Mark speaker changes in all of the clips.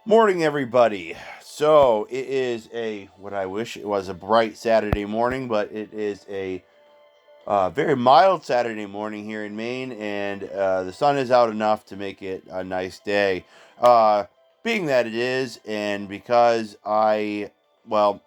Speaker 1: Morning, everybody. So it is what I wish it was a bright Saturday morning, but it is a very mild Saturday morning here in Maine, and the sun is out enough to make it a nice day. Uh, Being that it is, and because I want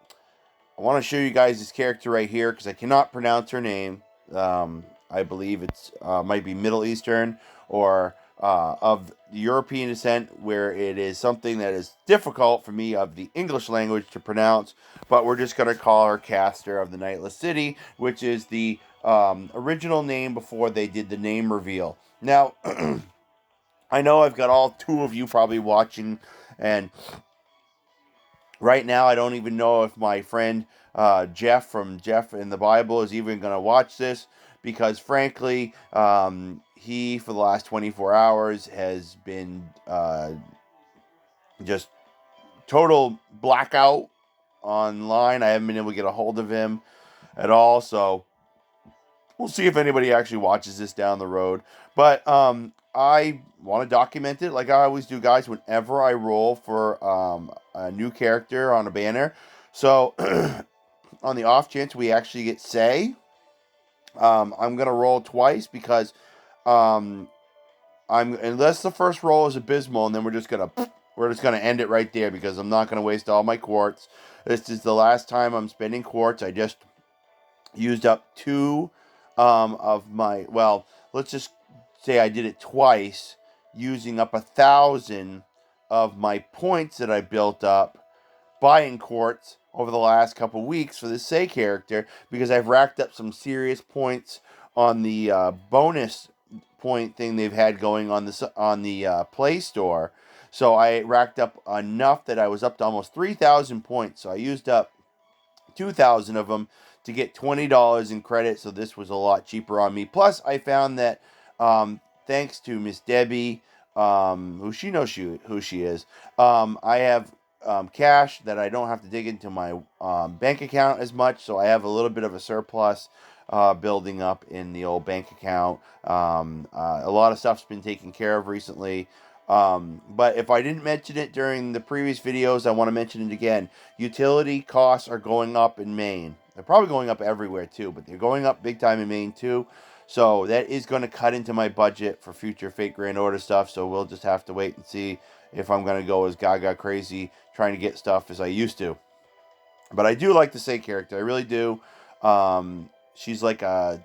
Speaker 1: to show you guys this character right here because I cannot pronounce her name. I believe it's might be Middle Eastern or of European descent, where it is something that is difficult for me of the English language to pronounce. But we're just gonna call her Caster of the Nightless City, which is the original name before they did the name reveal. Now, I know I've got all two of you probably watching, and right now, I don't even know if my friend Jeff from Jeff in the Bible is even going to watch this because, frankly, he, for the last 24 hours, has been just total blackout online. I haven't been able to get a hold of him at all. So we'll see if anybody actually watches this down the road. But I want to document it like I always do, guys, whenever I roll for a new character on a banner. So on the off chance we actually get Say, I'm gonna roll twice because um, I'm unless the first roll is abysmal, and then we're just gonna end it right there because I'm not gonna waste all my quartz. This is the last time I'm spending quartz. I just used up two of my, well, let's just say I did it twice, using up 1,000 of my points that I built up buying quartz over the last couple weeks for this Say character because I've racked up some serious points on the bonus point thing they've had going on the Play Store. So I racked up enough that I was up to almost 3,000 points. So I used up 2,000 of them to get $20 in credit. So this was a lot cheaper on me. Plus, I found that thanks to Miss Debbie, who she is, I have cash that I don't have to dig into my bank account as much. So I have a little bit of a surplus building up in the old bank account. A lot of stuff's been taken care of recently. But if I didn't mention it during the previous videos, I want to mention it again. Utility costs are going up in Maine. They're probably going up everywhere too, but they're going up big time in Maine too. So that is going to cut into my budget for future Fate Grand Order stuff. So we'll just have to wait and see if I'm going to go as gaga crazy trying to get stuff as I used to. But I do like the Say character. I really do. She's like a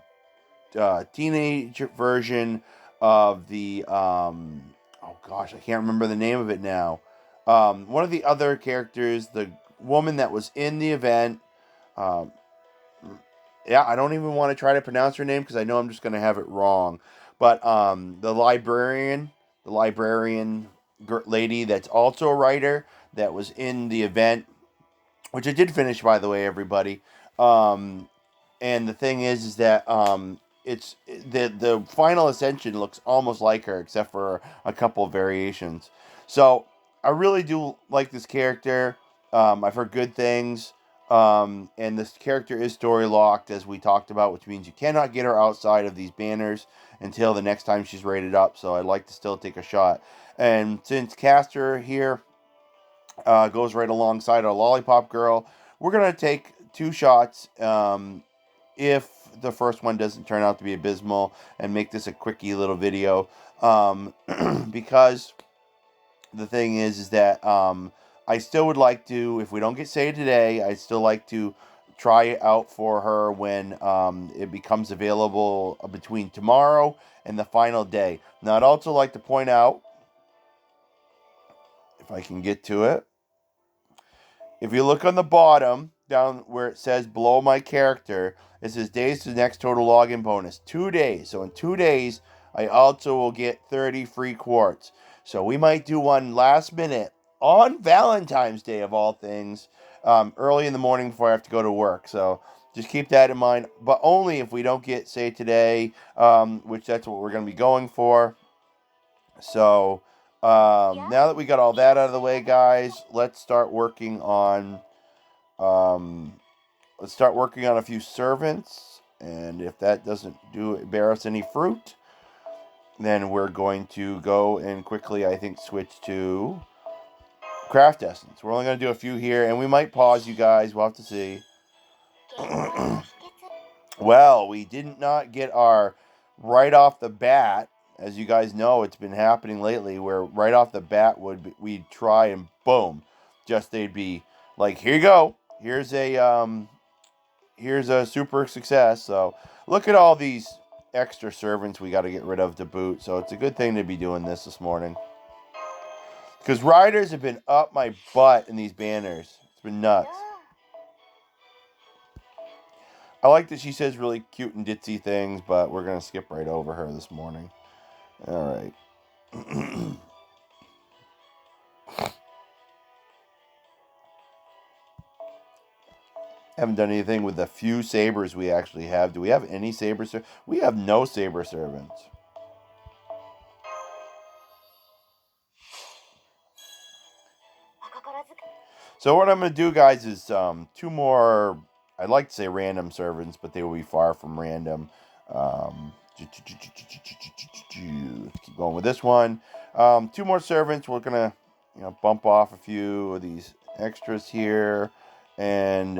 Speaker 1: teenage version of the oh gosh, I can't remember the name of it now. One of the other characters, the woman that was in the event. Um, yeah, I don't even want to try to pronounce her name because I know I'm just going to have it wrong. But the librarian lady that's also a writer that was in the event, which I did finish, by the way, everybody. Um, and the thing is that it's the final ascension looks almost like her, except for a couple of variations. So I really do like this character. I've heard good things. And this character is story locked, as we talked about, which means you cannot get her outside of these banners until the next time she's rated up. So I'd like to still take a shot. And since Caster here goes right alongside our Lollipop Girl, we're gonna take two shots. If the first one doesn't turn out to be abysmal, and make this a quickie little video, because the thing is that I still would like to, if we don't get saved today, I'd still like to try it out for her when it becomes available between tomorrow and the final day. Now, I'd also like to point out, if I can get to it, if you look on the bottom, down where it says below my character, it says days to the next total login bonus. 2 days. So in 2 days, I also will get 30 free quartz. So we might do one last minute on Valentine's Day, of all things, early in the morning before I have to go to work. So just keep that in mind. But only if we don't get, say, today, which that's what we're going to be going for. So now that we got all that out of the way, guys, um, let's start working on a few servants. And if that doesn't bear us any fruit, then we're going to go and quickly, I think, switch to craft essence. We're only going to do a few here, and we might pause, you guys. We'll have to see. Well, we did not get our right off the bat. As you guys know, it's been happening lately where right off the bat we'd try and boom, just they'd be like, here you go. Here's a super success. So look at all these extra servants we got to get rid of to boot. So it's a good thing to be doing this morning. Because riders have been up my butt in these banners. It's been nuts. I like that she says really cute and ditzy things, but we're going to skip right over her this morning. All right. Haven't done anything with the few sabers we actually have. Do we have any saber servants? We have no saber servants. So what I'm going to do, guys, is 2 more, I'd like to say random servants, but they will be far from random. Keep going with this one. 2 more servants. We're going to bump off a few of these extras here. And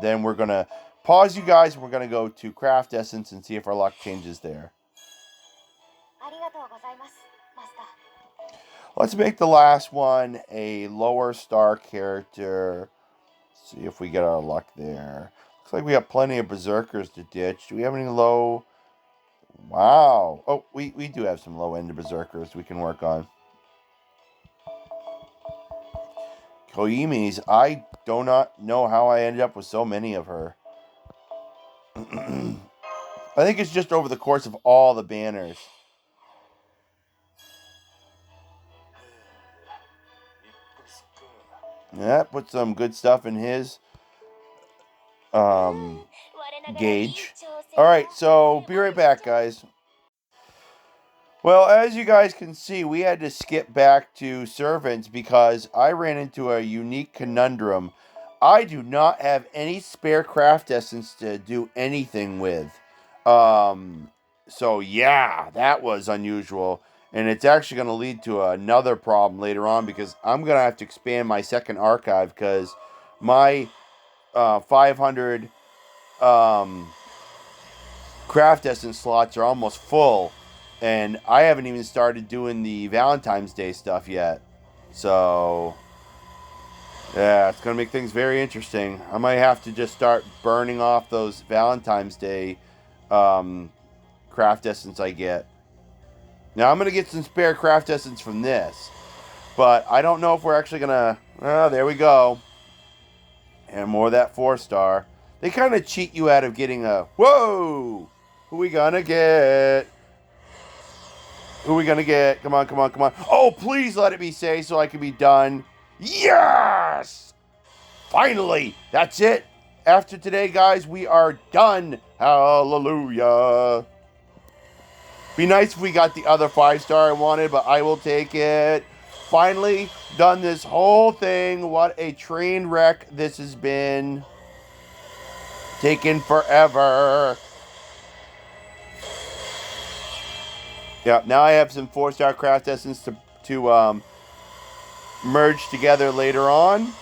Speaker 1: then we're going to pause, you guys. We're going to go to Craft Essence and see if our luck changes there. Let's make the last one a lower star character. See if we get our luck there. Looks like we have plenty of berserkers to ditch. Do we have any low? Wow. Oh, we do have some low end berserkers we can work on. Koimi's, I do not know how I ended up with so many of her. I think it's just over the course of all the banners. Yeah, put some good stuff in his gauge. Alright, so be right back, guys. Well, as you guys can see, we had to skip back to servants because I ran into a unique conundrum. I do not have any spare craft essence to do anything with. So yeah, that was unusual. And it's actually going to lead to another problem later on because I'm going to have to expand my second archive because my 500 craft essence slots are almost full. And I haven't even started doing the Valentine's Day stuff yet. So, yeah, it's going to make things very interesting. I might have to just start burning off those Valentine's Day craft essence I get. Now, I'm going to get some spare craft essence from this. But I don't know if we're actually going to... Oh, there we go. And more of that 4-star. They kind of cheat you out of getting a... Whoa! Who we going to get? Who we going to get? Come on, come on, come on. Oh, please let it be safe so I can be done. Yes! Finally! That's it. After today, guys, we are done. Hallelujah. Be nice if we got the other 5-star I wanted, but I will take it. Finally done this whole thing. What a train wreck this has been. Taken forever. Yeah, now I have some 4-star craft essence to merge together later on.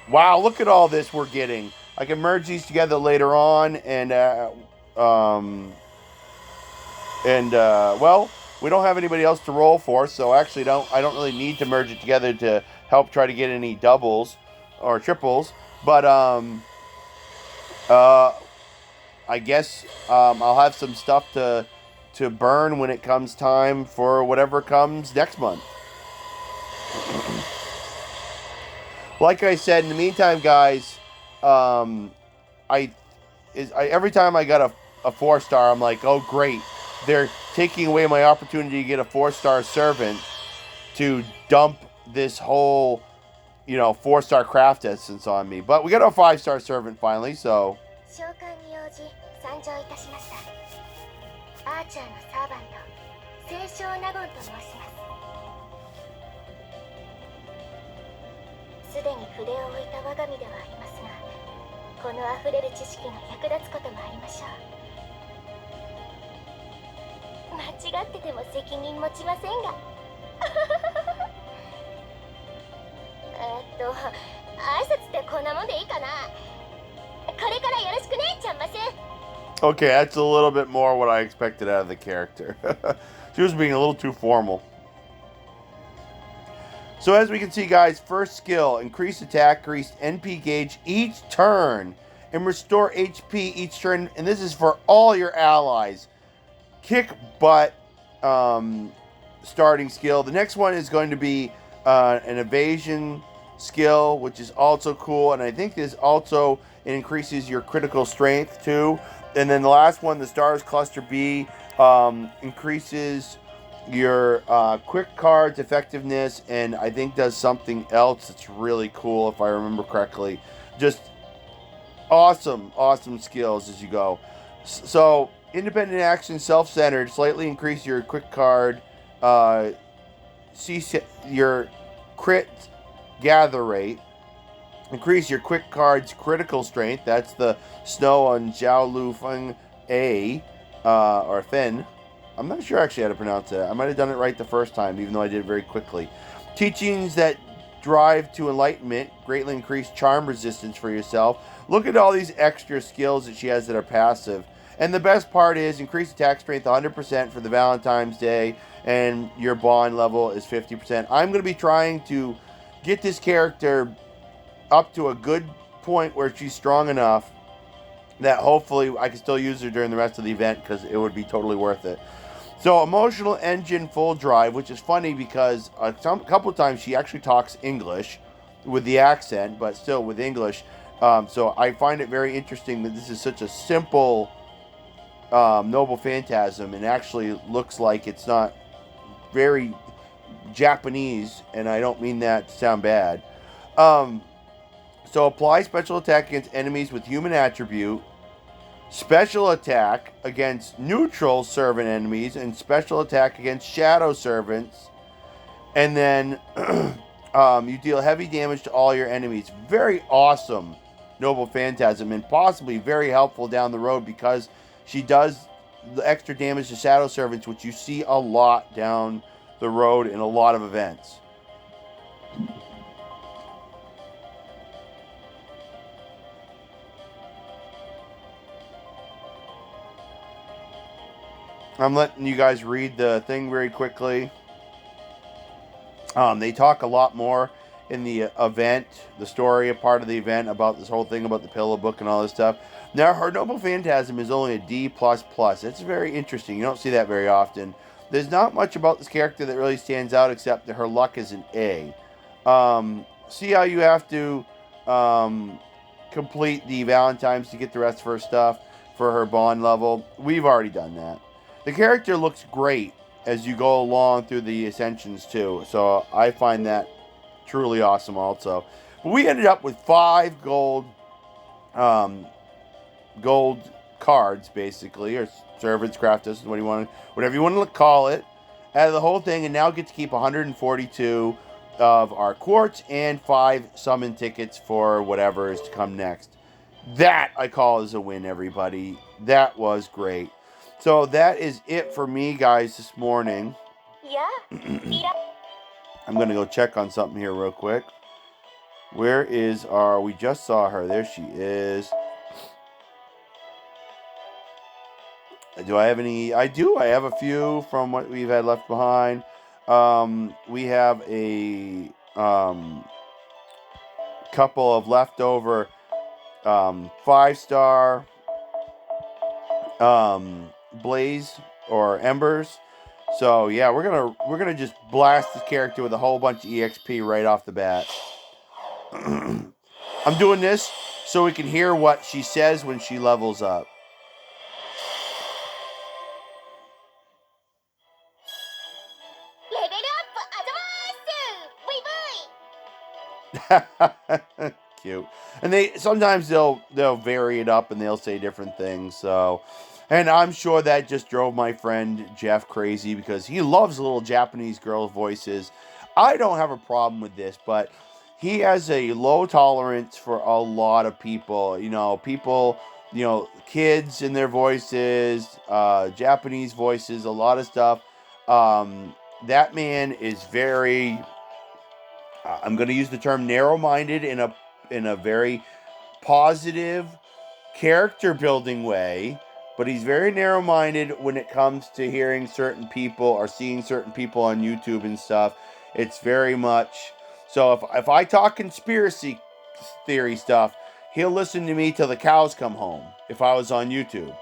Speaker 1: Wow, look at all this we're getting. I can merge these together later on, and well, we don't have anybody else to roll for, so actually I don't really need to merge it together to help try to get any doubles or triples. But I guess I'll have some stuff to burn when it comes time for whatever comes next month. Like I said, in the meantime, guys, every time I got a 4-star, I'm like, oh great, they're taking away my opportunity to get a 4-star servant to dump this whole 4-star craft essence on me. But we got a 5-star servant finally, so.
Speaker 2: すでに筆を置いた我が身ではありますが、この溢れる知識が役立つこともありましょう。間違ってても責任持ちませんが。挨拶ってこんなもんでいいかな。これからよろしくね、ちゃんます。
Speaker 1: Okay, that's a little bit more what I expected out of the character. She was being a little too formal. So as we can see, guys, first skill, increase attack, increase NP gauge each turn, and restore HP each turn. And this is for all your allies. Kick butt starting skill. The next one is going to be an evasion skill, which is also cool. And I think this also increases your critical strength too. And then the last one, the Stars Cluster B, increases your quick cards effectiveness, and I think does something else that's really cool if I remember correctly. Just awesome skills as you go. So independent action, self-centered, slightly increase your quick card, your crit gather rate, increase your quick card's critical strength. That's the Snow on Zhao Lu Feng A, or Fen. I'm not sure actually how to pronounce it. I might have done it right the first time, even though I did it very quickly. Teachings that drive to enlightenment, greatly increase charm resistance for yourself. Look at all these extra skills that she has that are passive. And the best part is increase attack strength 100% for the Valentine's Day, and your bond level is 50%. I'm going to be trying to get this character up to a good point where she's strong enough that hopefully I can still use her during the rest of the event, because it would be totally worth it. So, emotional engine full drive, which is funny because a couple of times she actually talks English with the accent, but still with English. So I find it very interesting that this is such a simple Noble Phantasm, and actually looks like it's not very Japanese, and I don't mean that to sound bad. So apply special attack against enemies with human attribute, special attack against neutral servant enemies, and special attack against shadow servants. And then you deal heavy damage to all your enemies. Very awesome Noble Phantasm, and possibly very helpful down the road, because she does the extra damage to shadow servants, which you see a lot down the road in a lot of events. I'm letting you guys read the thing very quickly. They talk a lot more in the event, the story, a part of the event, about this whole thing about the pillow book and all this stuff. Now, her Noble Phantasm is only a D++. It's very interesting. You don't see that very often. There's not much about this character that really stands out, except that her luck is an A. See how you have to complete the Valentine's to get the rest of her stuff for her bond level? We've already done that. The character looks great as you go along through the ascensions too, so I find that truly awesome also. But we ended up with 5 gold cards, basically, or servants, craftus, whatever you want to call it, out of the whole thing, and now get to keep 142 of our quartz and 5 summon tickets for whatever is to come next. That I call is a win, everybody. That was great. So that is it for me, guys, this morning. I'm going to go check on something here real quick. Where is our... We just saw her. There she is. Do I have any... I do. I have a few from what we've had left behind. We have a couple of leftover 5-star blaze or embers. So yeah, we're gonna just blast this character with a whole bunch of EXP right off the bat. I'm doing this so we can hear what she says when she levels up. Cute. And they'll vary it up and they'll say different things. So, and I'm sure that just drove my friend Jeff crazy, because he loves little Japanese girl voices. I don't have a problem with this, but he has a low tolerance for a lot of people. Kids in their voices, Japanese voices, a lot of stuff. That man is very I'm going to use the term narrow-minded in a very positive, character building way, but he's very narrow minded when it comes to hearing certain people or seeing certain people on YouTube and stuff. It's very much so if I talk conspiracy theory stuff, he'll listen to me till the cows come home if I was on YouTube.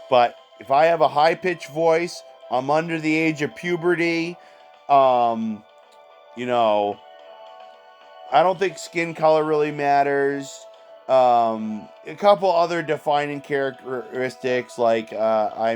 Speaker 1: But if I have a high pitched voice, I'm under the age of puberty, um, you know, I don't think skin color really matters. A couple other defining characteristics, like I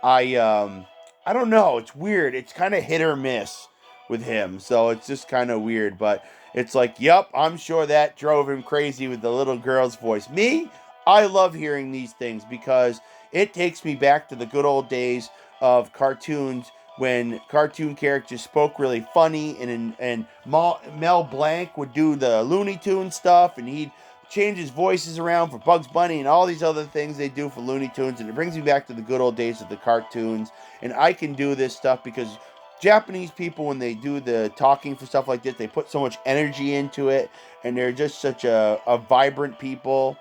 Speaker 1: don't know. It's weird. It's kind of hit or miss with him, so it's just kind of weird. But it's like, yep, I'm sure that drove him crazy with the little girl's voice. Me, I love hearing these things because it takes me back to the good old days of cartoons when cartoon characters spoke really funny, and Mel Blanc would do the Looney Tunes stuff, and he'd change his voices around for Bugs Bunny and all these other things they do for Looney Tunes, and it brings me back to the good old days of the cartoons. And I can do this stuff because Japanese people, when they do the talking for stuff like this, they put so much energy into it, and they're just such a vibrant people.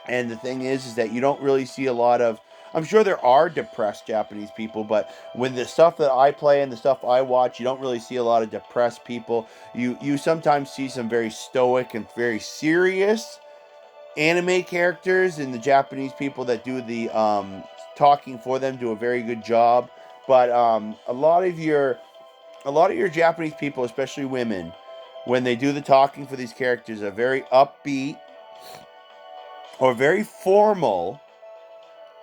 Speaker 1: And the thing is that you don't really see a lot of. I'm sure there are depressed Japanese people, but with the stuff that I play and the stuff I watch, you don't really see a lot of depressed people. You sometimes see some very stoic and very serious anime characters, and the Japanese people that do the talking for them do a very good job. But a lot of your Japanese people, especially women, when they do the talking for these characters, are very upbeat or very formal,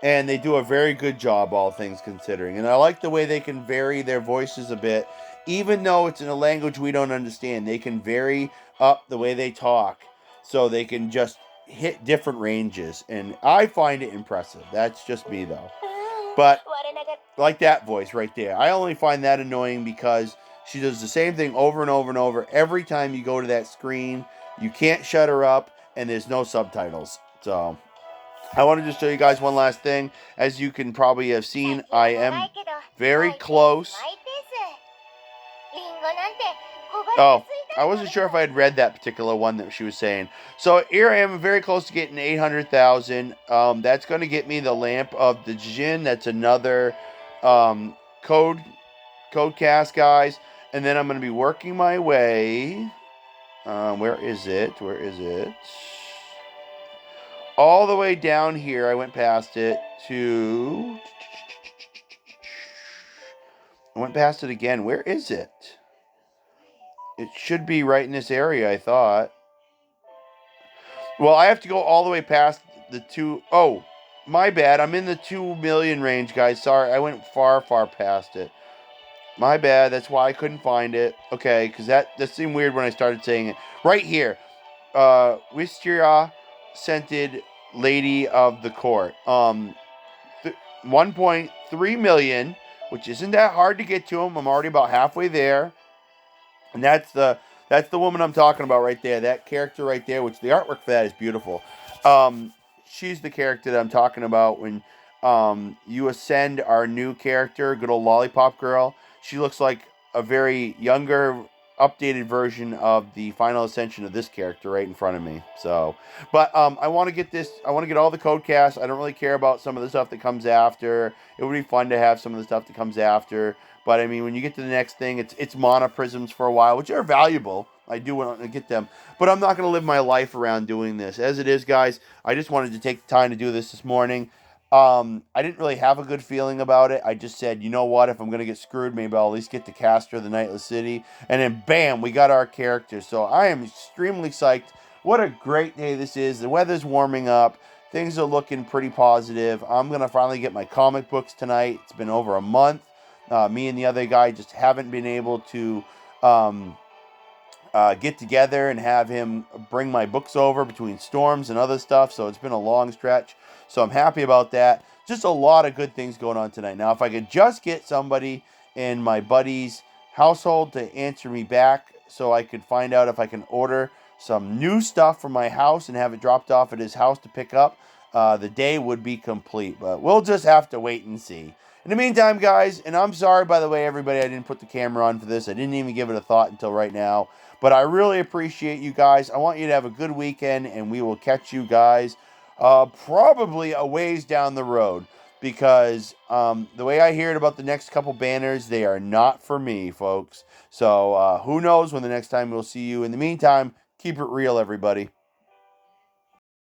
Speaker 1: and they do a very good job, all things considering. And I like the way they can vary their voices a bit, even though it's in a language we don't understand. They can vary up the way they talk, so they can just hit different ranges, and I find it impressive. That's just me, though. But like that voice right there, I only find that annoying because she does the same thing over and over and over every time you go to that screen. You can't shut her up, and there's no subtitles. So I wanted to show you guys one last thing. As you can probably have seen, I am very close. Oh, I wasn't sure if I had read that particular one that she was saying. So here I am, very close to getting 800,000. That's going to get me the Lamp of the Jinn. That's another code cast, guys. And then I'm going to be working my way. Where is it? Where is it? All the way down here. I went past it to... I went past it again. Where is it? It should be right in this area, I thought. Well, I have to go all the way past the two... Oh, my bad. I'm in the 2 million range, guys. Sorry, I went far, far past it. My bad. That's why I couldn't find it. Okay, because that seemed weird when I started saying it. Right here. Wisteria Scented Lady of the Court. 1.3 million, which isn't that hard to get to them. I'm already about halfway there. And that's the woman I'm talking about right there. That character right there, which the artwork for that is beautiful. She's the character that I'm talking about when you ascend our new character, good old Lollipop Girl. She looks like a very younger, updated version of the final ascension of this character right in front of me. So, but I want to get this. I want to get all the code casts. I don't really care about some of the stuff that comes after. It would be fun to have some of the stuff that comes after. But I mean, when you get to the next thing, it's mana prisms for a while, which are valuable. I do want to get them, but I'm not going to live my life around doing this. As it is, guys, I just wanted to take the time to do this morning. I didn't really have a good feeling about it. I just said, you know what? If I'm going to get screwed, maybe I'll at least get the caster of the Nightless City. And then, bam, we got our character. So I am extremely psyched. What a great day this is. The weather's warming up. Things are looking pretty positive. I'm going to finally get my comic books tonight. It's been over a month. Me and the other guy just haven't been able to get together and have him bring my books over between storms and other stuff. So it's been a long stretch. So I'm happy about that. Just a lot of good things going on tonight. Now, if I could just get somebody in my buddy's household to answer me back so I could find out if I can order some new stuff from my house and have it dropped off at his house to pick up, the day would be complete. But we'll just have to wait and see. In the meantime, guys, and I'm sorry, by the way, everybody, I didn't put the camera on for this. I didn't even give it a thought until right now. But I really appreciate you guys. I want you to have a good weekend, and we will catch you guys probably a ways down the road. Because the way I hear it about the next couple banners, they are not for me, folks. So who knows when the next time we'll see you. In the meantime, keep it real, everybody.